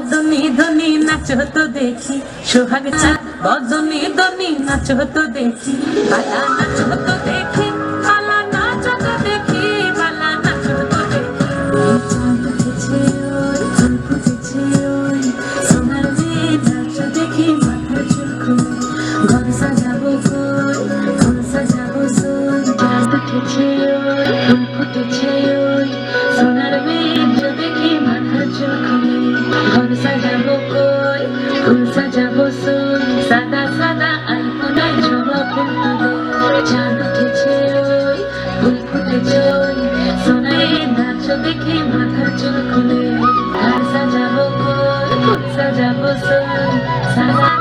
বদনী ধনী নাচো তো দেখি, সোহাগ চাঁদ বদনী ধনী নাচো তো দেখি, বালা নাচো তো দেখি, বালা নাচো তো দেখি, বালা নাচো তো দেখি। চাঁদ উঠেছে ওই, ফুল ফুটেছে ওই, সোনার মেয়ে নাচো দেখি, মাথার চুল খুলে ঘর সাজাবো কই, ঘর সাজাবো সই। চাঁদ উঠেছে ওই, ফুল ফুটেছে ওই, সোনার মেয়ে নাচো দেখি, মাথার চুল খুলে ঘর সাজাবো কই, ফুল সাজাবো সই। সাদা সাদা আলপনায় জবা ফুল তুলে, চাঁদ উঠেছে ওই, ফুল ফুটেছে ওই, সোনায় নাচো দেখি, মাথার চুল খুলে ঘর সাজাবো কই, ফুল সাজাবো সই। সাদা